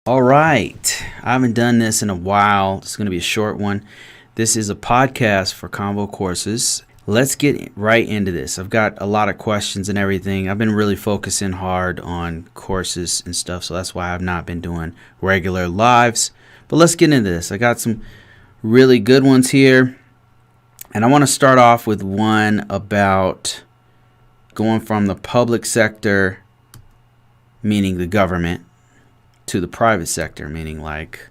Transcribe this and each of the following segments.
All right. I haven't done this in a while. It's going to be a short one. This is a podcast for ConvoCourses. Let's get right into this. I've got a lot of questions and everything. I've been really focusing hard on courses and stuff, so that's why I've not been doing regular lives. But let's get into this. I got some really good ones here. And I want to start off with one about going from the public sector, meaning the government, to the private sector, meaning like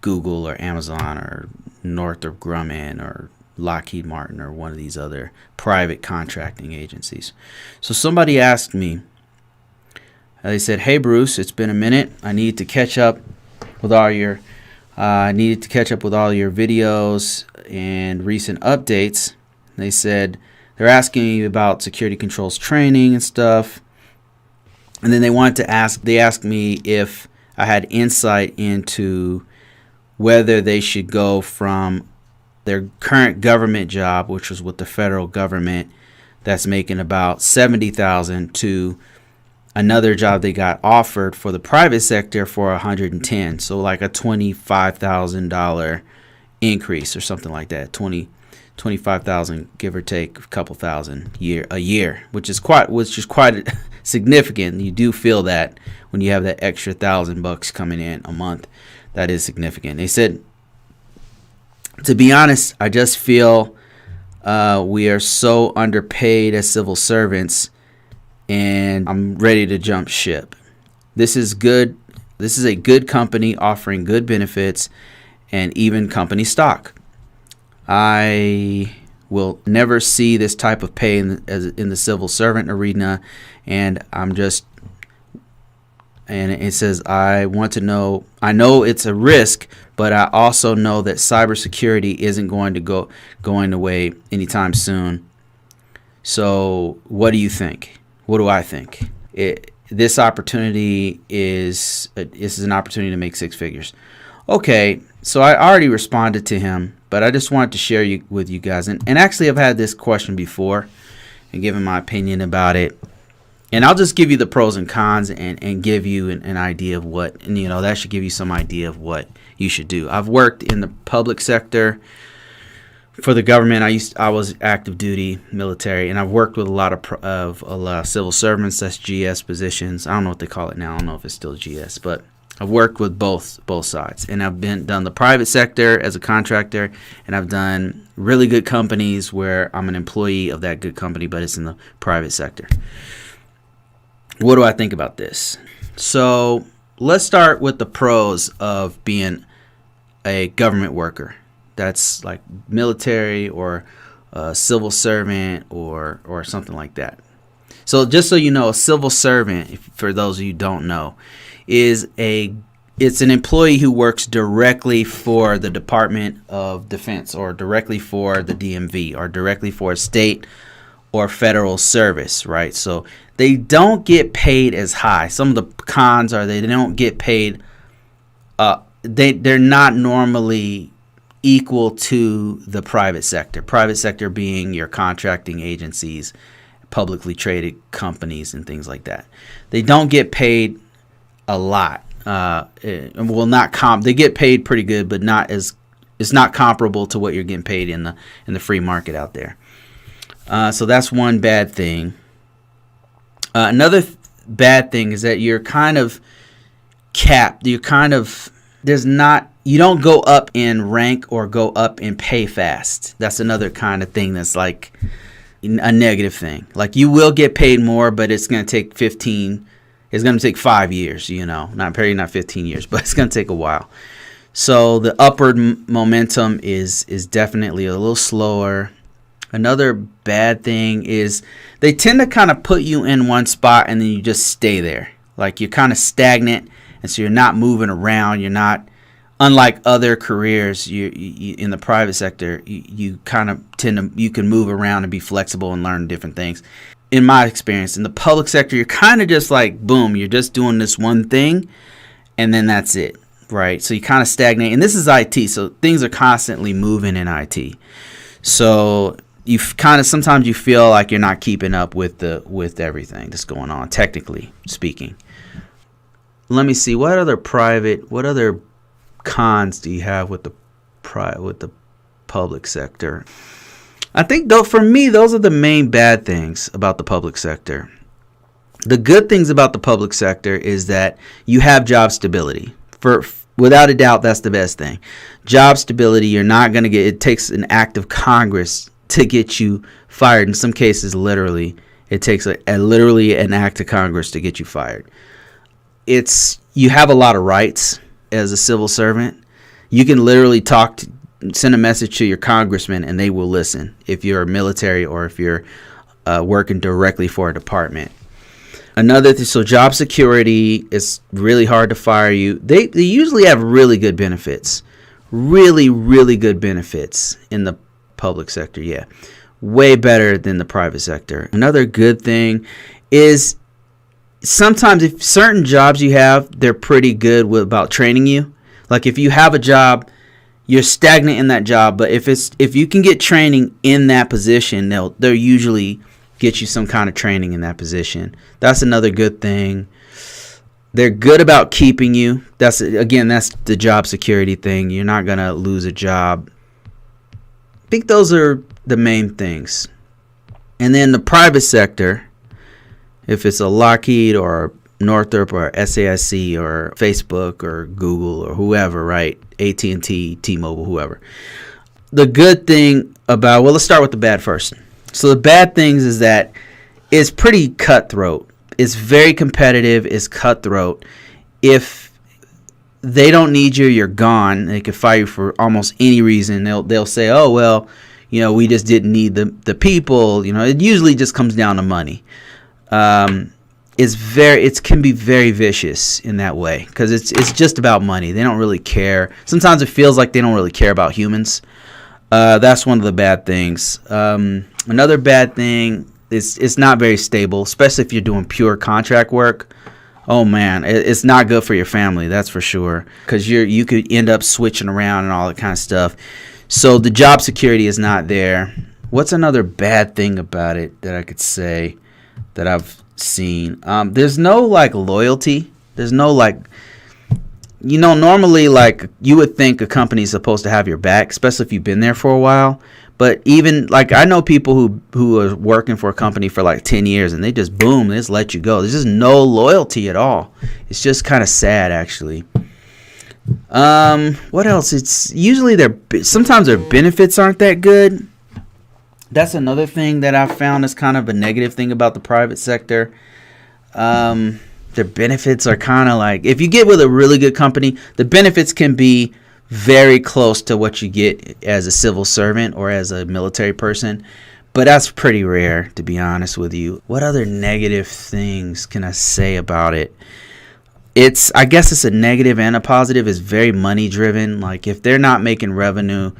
Google or Amazon or Northrop Grumman or Lockheed Martin or one of these other private contracting agencies. So somebody asked me, they said, "Hey Bruce, it's been a minute. I needed to catch up with all your videos and recent updates." They said they're asking me about security controls training and stuff. And then they asked me if I had insight into whether they should go from their current government job, which was with the federal government, that's making about $70,000, to another job they got offered for the private sector for $110,000. So like a $25,000 increase or something like that. 25,000, give or take a couple thousand a year, which is quite significant. You do feel that when you have that extra $1,000 coming in a month, that is significant. They said, to be honest, I just feel we are so underpaid as civil servants, and I'm ready to jump ship. This is good. This is a good company offering good benefits and even company stock. I will never see this type of pay in the civil servant arena, and it says, I want to know, I know it's a risk, but I also know that cybersecurity isn't going away anytime soon. So what do you think? What do I think? This opportunity is an opportunity to make six figures. Okay, so I already responded to him, but I just wanted to share with you guys. And actually, I've had this question before and given my opinion about it. And I'll just give you the pros and cons and give you an idea of what, and that should give you some idea of what you should do. I've worked in the public sector for the government. I was active duty military, and I've worked with a lot of civil servants. That's GS positions. I don't know what they call it now. I don't know if it's still GS, but I've worked with both sides, and I've done the private sector as a contractor, and I've done really good companies where I'm an employee of that good company, but it's in the private sector. What do I think about this? So let's start with the pros of being a government worker. That's like military or a civil servant or something like that. So just so you know, a civil servant, for those of you who don't know, it's an employee who works directly for the Department of Defense or directly for the DMV or directly for a state or federal service, right? So they don't get paid as high. Some of the cons are they don't get paid. They're not normally equal to the private sector. Private sector being your contracting agencies, publicly traded companies, and things like that. They don't get paid a lot. They get paid pretty good, but it's not comparable to what you're getting paid in the free market out there. So that's one bad thing. Another bad thing is that you're kind of capped. You don't go up in rank or go up in pay fast. That's another kind of thing that's like a negative thing. Like you will get paid more, but it's going to take 5 years, not 15 years, but it's going to take a while. So the upward momentum is definitely a little slower. Another bad thing is they tend to kind of put you in one spot and then you just stay there. Like you're kind of stagnant, and so you're not moving around. You're not, unlike other careers, you in the private sector, you kind of you can move around and be flexible and learn different things. In my experience, in the public sector, you're kind of just like, boom, you're just doing this one thing, and then that's it, right? So you kind of stagnate. And this is IT, so things are constantly moving in IT. So sometimes you feel like you're not keeping up with everything that's going on, technically speaking. let me see, what other cons do you have with the public sector? I think, though, for me, those are the main bad things about the public sector. The good things about the public sector is that you have job stability. Without a doubt, that's the best thing. Job stability, you're not going to get, it takes an act of Congress to get you fired. In some cases, literally, it takes literally an act of Congress to get you fired. You have a lot of rights as a civil servant. You can literally send a message to your congressman and they will listen if you're military or if you're working directly for a department. Another thing, so job security is really hard to fire you. They usually have really good benefits. Really, really good benefits in the public sector, yeah. Way better than the private sector. Another good thing is sometimes if certain jobs you have, they're pretty good about training you. Like if you have a job, you're stagnant in that job, but if you can get training in that position, they'll usually get you some kind of training in that position. That's another good thing. They're good about keeping you. That's the job security thing. You're not going to lose a job. I think those are the main things. And then the private sector, if it's a Lockheed or Northrop or SAIC or Facebook or Google or whoever, right? AT&T, T-Mobile, whoever. The good thing about, let's start with the bad first. So the bad things is that it's pretty cutthroat. It's very competitive. It's cutthroat. If they don't need you, you're gone. They could fire you for almost any reason. They'll say, oh, well, we just didn't need the people. It usually just comes down to money. It can be very vicious in that way because it's just about money. They don't really care. Sometimes it feels like they don't really care about humans. That's one of the bad things. Another bad thing is it's not very stable, especially if you're doing pure contract work. Oh man, it's not good for your family, that's for sure, because you could end up switching around and all that kind of stuff. So the job security is not there. What's another bad thing about it that I could say that I've seen? There's no loyalty. There's no normally you would think a company is supposed to have your back, especially if you've been there for a while. But even I know people who are working for a company for 10 years and they just let you go. There's just no loyalty at all. It's just kind of sad, actually. What else? It's usually sometimes their benefits aren't that good. That's another thing that I found is kind of a negative thing about the private sector. Their benefits are kind of if you get with a really good company, the benefits can be very close to what you get as a civil servant or as a military person. But that's pretty rare, to be honest with you. What other negative things can I say about it? I guess it's a negative and a positive. It's very money driven. If they're not making revenue,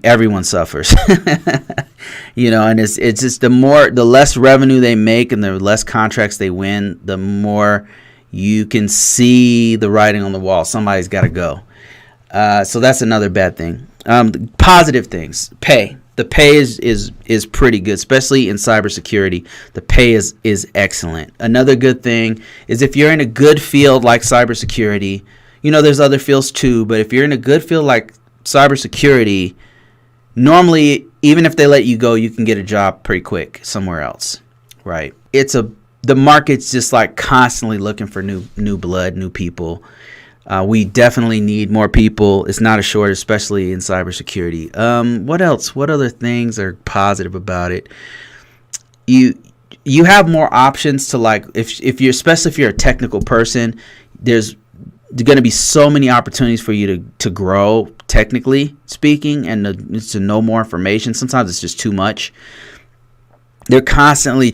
everyone suffers. And it's just the less revenue they make and the less contracts they win, the more you can see the writing on the wall. Somebody's got to go. So that's another bad thing. Positive things. Pay. The pay is pretty good, especially in cybersecurity. The pay is excellent. Another good thing is if you're in a good field like cybersecurity, there's other fields too, but if you're in a good field like cybersecurity, normally, even if they let you go, you can get a job pretty quick somewhere else, right? The market's just constantly looking for new blood, new people. We definitely need more people. It's not a shortage, especially in cybersecurity. What else? What other things are positive about it? You have more options to especially if you're a technical person, there's going to be so many opportunities for you to grow technically speaking and to know more information. Sometimes it's just too much. They're constantly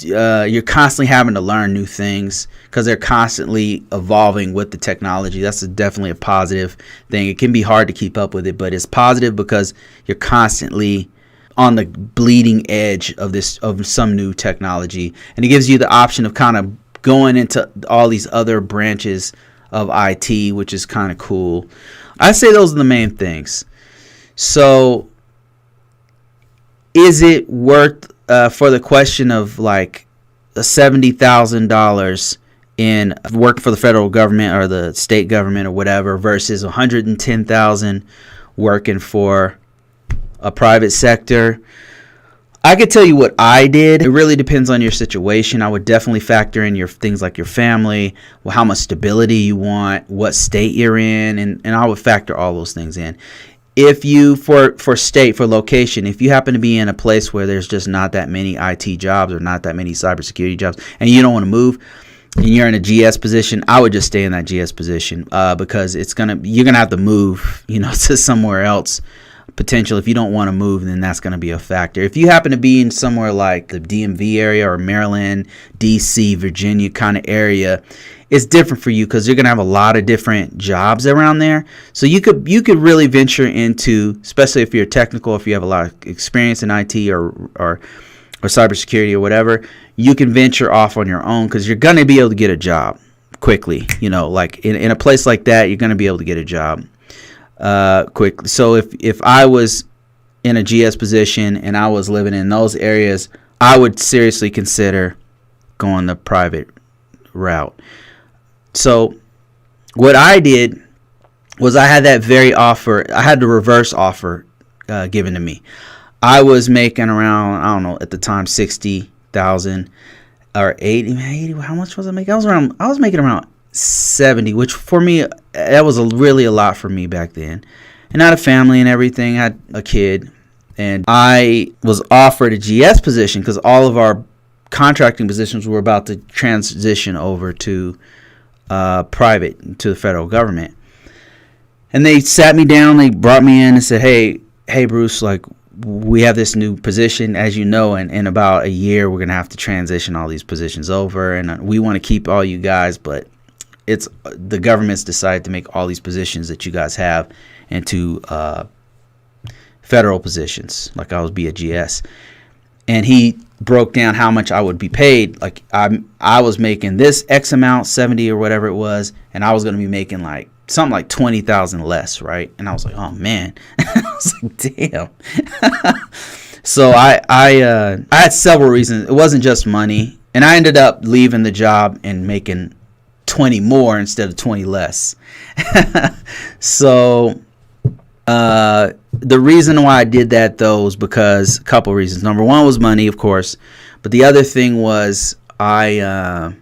you're constantly having to learn new things because they're constantly evolving with the technology. That's definitely a positive thing. It can be hard to keep up with it, but it's positive because you're constantly on the bleeding edge of some new technology, and it gives you the option of kind of going into all these other branches of IT, which is kind of cool. I say those are the main things. So is it worth for the question of $70,000, in work for the federal government or the state government or whatever versus 110,000 working for a private sector. I could tell you what I did. It really depends on your situation. I would definitely factor in your things like your family, how much stability you want, what state you're in, and I would factor all those things in. If you, for location, if you happen to be in a place where there's just not that many IT jobs or not that many cybersecurity jobs, and you don't want to move, and you're in a GS position, I would just stay in that GS position because you're gonna have to move, to somewhere else. Potential. If you don't want to move, then that's going to be a factor. If you happen to be in somewhere like the DMV area or Maryland, DC, Virginia kind of area, it's different for you because you're going to have a lot of different jobs around there. So you could really venture into, especially if you're technical, if you have a lot of experience in IT or cybersecurity or whatever, you can venture off on your own because you're going to be able to get a job quickly. Like in a place like that, you're going to be able to get a job quickly. So if I was in a GS position and I was living in those areas, I would seriously consider going the private route. So what I did was I had the reverse offer given to me. I was making around, I don't know, at the time 60,000 or 80. How much was I making? I was making around 70, which for me, that was really a lot for me back then. And I had a family and everything. I had a kid, and I was offered a GS position because all of our contracting positions were about to transition over to private, to the federal government. And they sat me down, they brought me in and said, hey Bruce, like, we have this new position, as you know, and in about a year we're going to have to transition all these positions over, and we want to keep all you guys, but it's the government's decided to make all these positions that you guys have into federal positions, like I was be a GS. And he broke down how much I would be paid. Like I was making this X amount, 70 or whatever it was, and I was going to be making like something like 20,000 less, right? And I was like, oh man. I was like, damn. So I had several reasons. It wasn't just money, and I ended up leaving the job and making 20 more instead of 20 less. So the reason why I did that, though, was because a couple of reasons. Number one was money, of course, but the other thing was I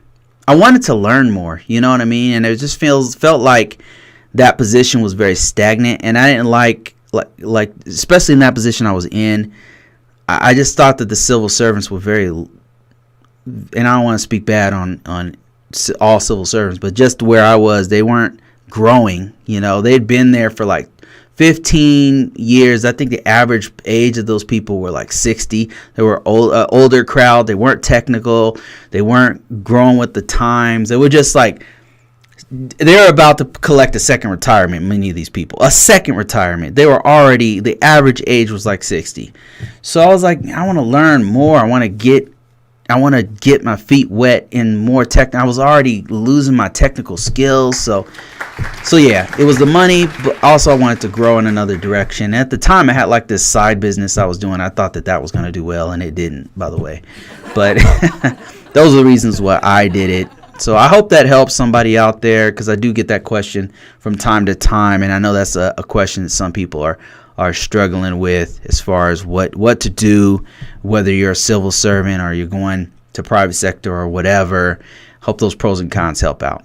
wanted to learn more. You know what I mean? And it just felt like that position was very stagnant, and I didn't like especially in that position I was in. I just thought that the civil servants were very, and I don't want to speak bad on all civil servants, but just where I was, they weren't growing. They'd been there for like 15 years. I think the average age of those people were like 60. They were older crowd. They weren't technical. They weren't growing with the times. They were just like, they're about to collect a second retirement. Many of these people, a second retirement. They were already, the average age was like 60. So I was like, I want to learn more. I want to get my feet wet in more tech. I was already losing my technical skills. So yeah, it was the money, but also I wanted to grow in another direction. At the time, I had like this side business I was doing. I thought that was going to do well, and it didn't, by the way. But those are the reasons why I did it. So I hope that helps somebody out there, because I do get that question from time to time, and I know that's a question that some people are struggling with as far as what to do, whether you're a civil servant or you're going to private sector or whatever. Hope those pros and cons help out.